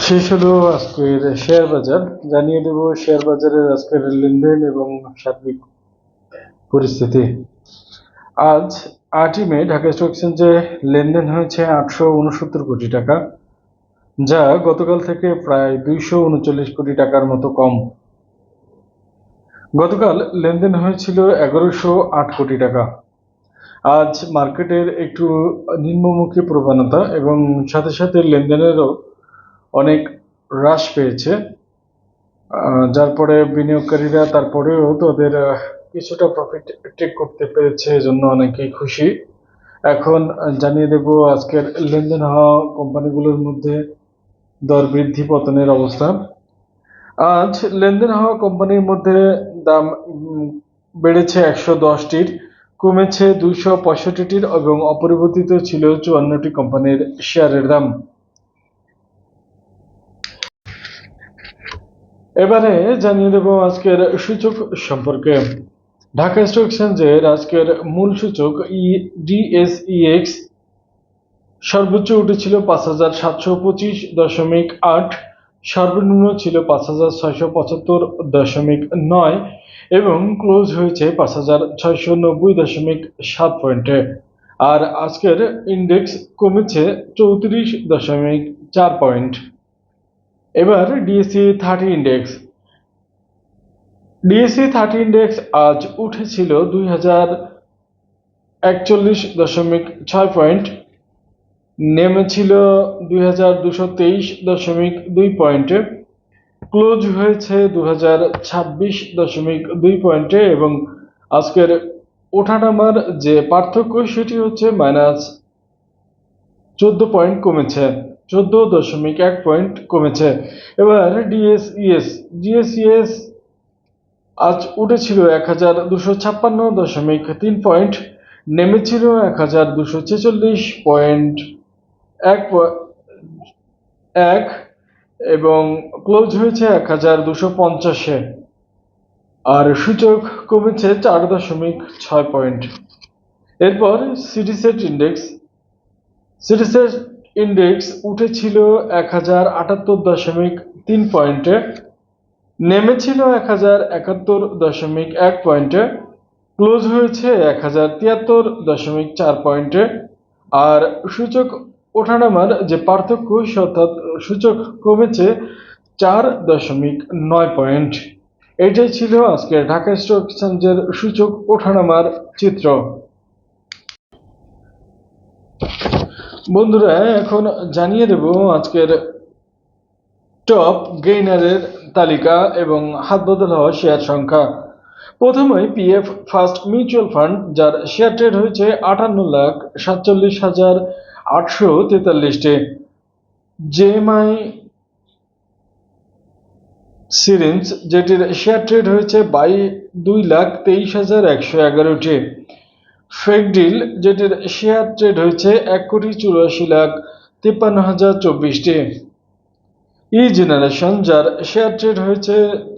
শেষ হলো আজকের শেয়ার বাজার। জানিয়ে দেব শেয়ার বাজারের আজকের লেনদেন এবং সার্বিক পরিস্থিতি। আজ 8ই মে ঢাকা স্টক এক্সচেঞ্জে লেনদেন হয়েছে 869 কোটি টাকা, যা গতকাল থেকে প্রায় 239 কোটি টাকার মতো কম। গতকাল লেনদেন হয়েছিল 1108 কোটি টাকা। আজ মার্কেটের একটু নিম্নমুখী প্রবণতা এবং সাথে সাথে লেনদেনেরও অনেক হ্রাস পেয়েছে, যার পরে বিনিয়োগকারীরা তারপরেও তাদের কিছুটা প্রফিট টেক করতে পেরেছে, এজন্য অনেকেই খুশি। এখন জানিয়ে দেব আজকের লেনদেন হওয়া কোম্পানিগুলোর মধ্যে দর বৃদ্ধি পতনের অবস্থা। আজ লেনদেন হওয়া কোম্পানির মধ্যে দাম বেড়েছে 110টির, কমেছে 265টির এবং অপরিবর্তিত ছিল 54টি কোম্পানির শেয়ারের দাম। এবারে জানিয়ে দেব আজকের সূচক সম্পর্কে। ঢাকা স্টক এক্সচেঞ্জের আজকের মূল সূচক ডিএসইএক্স সর্বোচ্চ উঠেছিল 5725.8, সর্বনিম্ন ছিল 5675.9 এবং ক্লোজ হয়েছে 5690.7 পয়েন্টে। আর আজকের ইন্ডেক্স কমেছে 34.4 পয়েন্ট। এবার ডিএসই 30 ইন্ডেক্স। ডিএসই 30 ইন্ডেক্স আজ উঠেছিল 2041.6 পয়েন্ট, নেমেছিল 2223.2 পয়েন্টে, ক্লোজ হয়েছে 2026.2 পয়েন্টে এবং আজকের ওঠানামার যে পার্থক্য সেটি হচ্ছে -14 পয়েন্ট কমেছে, 14.1 পয়েন্ট কমেছে। এবার ডিএসইএস আজ উঠেছিল 1256.3 পয়েন্ট, নেমেছিল 1246.1 এবং ক্লোজ হয়েছে 1250-এ। আর সূচক কমেছে 4.6 পয়েন্ট। এরপর সিটিসেট ইন্ডেক্স উঠেছিল 1078.3 পয়েন্টে, নেমেছিল 1071.1 পয়েন্টে, ক্লোজ হয়েছে 1073.4 পয়েন্টে। আর সূচক ওঠানামার যে পার্থক্য, অর্থাৎ সূচক কমেছে 4.9 পয়েন্ট। এটাই ছিল আজকে ঢাকা স্টক এক্সচেঞ্জের সূচক ওঠানামার চিত্র। বন্ধুরা, এখন জানিয়ে দেব আজকের টপ গেইনারের তালিকা এবং হাত বদল হওয়া শেয়ার সংখ্যা। প্রথমে পিএফ ফার্স্ট মিউচুয়াল ফান্ড, যার শেয়ার ট্রেড হয়েছে 58,47,843-টে। জেএমআই সিরিঞ্জ, যেটির শেয়ার ট্রেড হয়েছে 2,23,111-টে। ফেকডিল, যেটির শেয়ার ট্রেড হয়েছে 1,84,53,024-টে। ই জেনারেশন, যার শেয়ার ট্রেড হয়েছে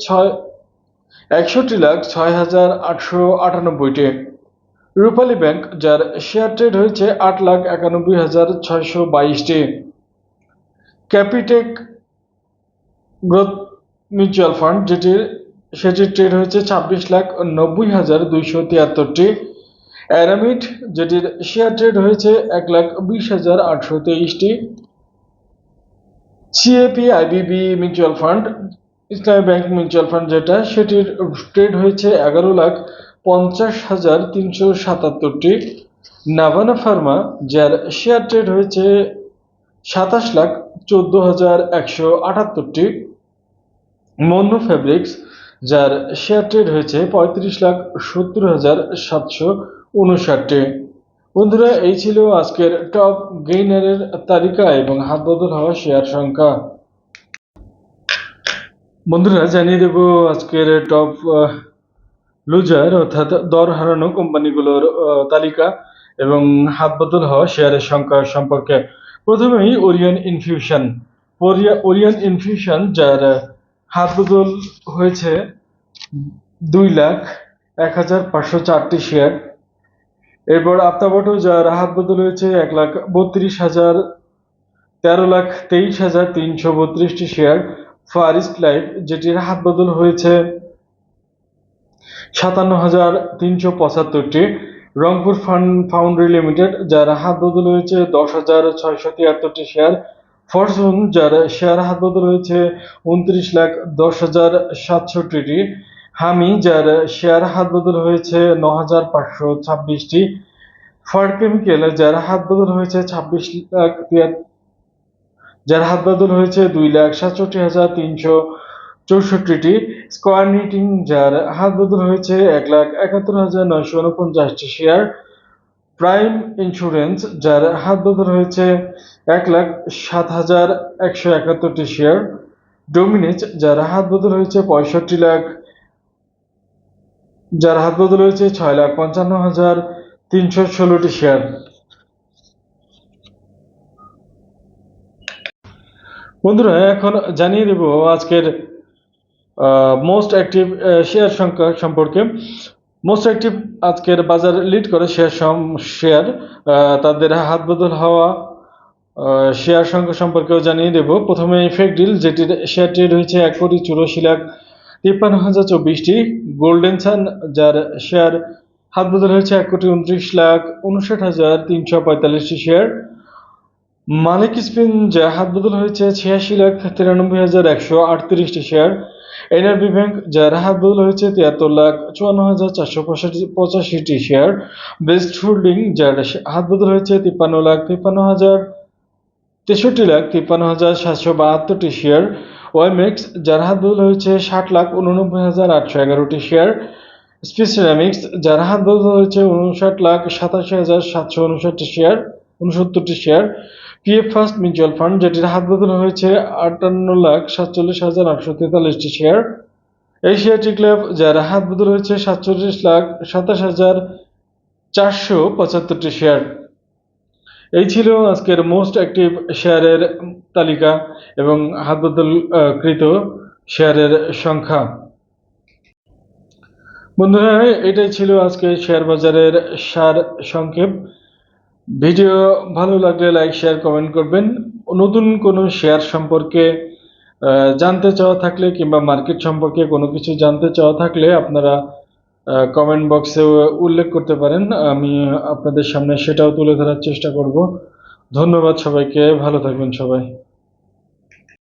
61,06,898-টে। রূপালী ব্যাংক, যার শেয়ার ট্রেড হয়েছে 8,91,622-টে। ক্যাপিটেক গ্রোথ মিউচুয়াল ফান্ড, সেটির ট্রেড হয়েছে 26,90,273-টে। অ্যারামিড, যেটির শেয়ার ট্রেড হয়েছে 1,20,823-টি। সিএপিআইবিবি মিউচুয়াল ফান্ড, ইসলামী ব্যাংক মিউচুয়াল ফান্ড, সেটির ট্রেড হয়েছে 11,50,377-টি। নাভানা ফার্মা, যার শেয়ার ট্রেড হয়েছে 27,14,178-টি। মন্নু ফেব্রিক্স, যার শেয়ার ট্রেড হয়েছে 35,70,759-টে। বন্ধুরা, এই ছিল আজকের টপ গেইনারের তালিকা এবং হাত বদল হওয়া শেয়ার সংখ্যা। বন্ধুরা, জানিয়ে দেব আজকের টপ লুজার অর্থাৎ দর হারানো কোম্পানিগুলোর তালিকা এবং হাত বদল হওয়া শেয়ারের সংখ্যা সম্পর্কে। প্রথমেই ওরিয়ন ইনফিউশন, যার হাত বদল হয়েছে 2,01,504-টি শেয়ার। এরপর আপ্তাবটো, যার হাত বদল হয়েছে 1,32,000 13,23,332টি শেয়ার। ফার ইস্ট লাইফ, যেটির হাত বদল হয়েছে 57,375টি। রংপুর ফাউন্ড্রি লিমিটেড, যার হাত বদল হয়েছে 10,673টি শেয়ার। ফরচুন, যার শেয়ার হাত বদল হয়েছে 29,10,760টি। হামি, যার শেয়ার হাত বদল হয়েছে 9,526টি। ফার কেমিক্যাল, যার হাত বদল হয়েছে 2,67,364টি। স্কয়ার নিটিং, যার হাত বদল হয়েছে 1,71,949টি শেয়ার। প্রাইম ইন্স্যুরেন্স, যার হাত বদল হয়েছে 1,07,171টি শেয়ার। ডোমিনেজ, যার হাত বদল হয়েছে 6,55,316টি শেয়ার। বন্ধুরা, এখন জানিয়ে দেব আজকের মোস্ট অ্যাক্টিভ শেয়ার সংখ্যা সম্পর্কে। মোস্ট অ্যাক্টিভ আজকের বাজার লিড করে শেয়ার তাদের হাত বদল হওয়া শেয়ার সংখ্যা সম্পর্কেও জানিয়ে দেব। প্রথমে ইফেক্টডিল, যেটির শেয়ারটি রয়েছে 1,84,53,024টি। গোল্ডেন সান, যার শেয়ার হাত বদল হয়েছে 1,29,59,345টি শেয়ার। মালিক স্পিন, যার হাত বদল হয়েছে 86,93,138টি শেয়ার। এনআরবি ব্যাংক, যার হাত বদল হয়েছে 73,54,485টি শেয়ার। বেস্ট হোল্ডিং, যার হাত বদল হয়েছে 63,53,752টি শেয়ার। ওয়াইমেক্স, যার হাত বদল হয়েছে 60,89,811টি শেয়ার। স্পেস সিরামিক্স, যার হাত বদল হয়েছে 59,87,759টি share. PF first mutual fund, যেটির হাত বদল হয়েছে 58,47,843টি শেয়ার। এশিয়াটিক ল্যাব, যার হাত বদল হয়েছে 47,27,475টি শেয়ার। এই ছিল আজকের মোস্ট অ্যাক্টিভ শেয়ারের তালিকা এবং হাত বদলকৃত শেয়ারের সংখ্যা। বন্ধুরা, এটাই ছিল আজকে শেয়ার বাজারের সার সংক্ষেপ। ভিডিও ভালো লাগলে লাইক, শেয়ার, কমেন্ট করবেন। নতুন কোনো শেয়ার সম্পর্কে জানতে চাওয়া থাকলে কিংবা মার্কেট সম্পর্কে কোনো কিছু জানতে চাওয়া থাকলে আপনারা কমেন্ট বক্সে উল্লেখ করতে পারেন। আমি আপনাদের সামনে সেটাও তুলে ধরার চেষ্টা করব। ধন্যবাদ সবাইকে, ভালো থাকবেন সবাই।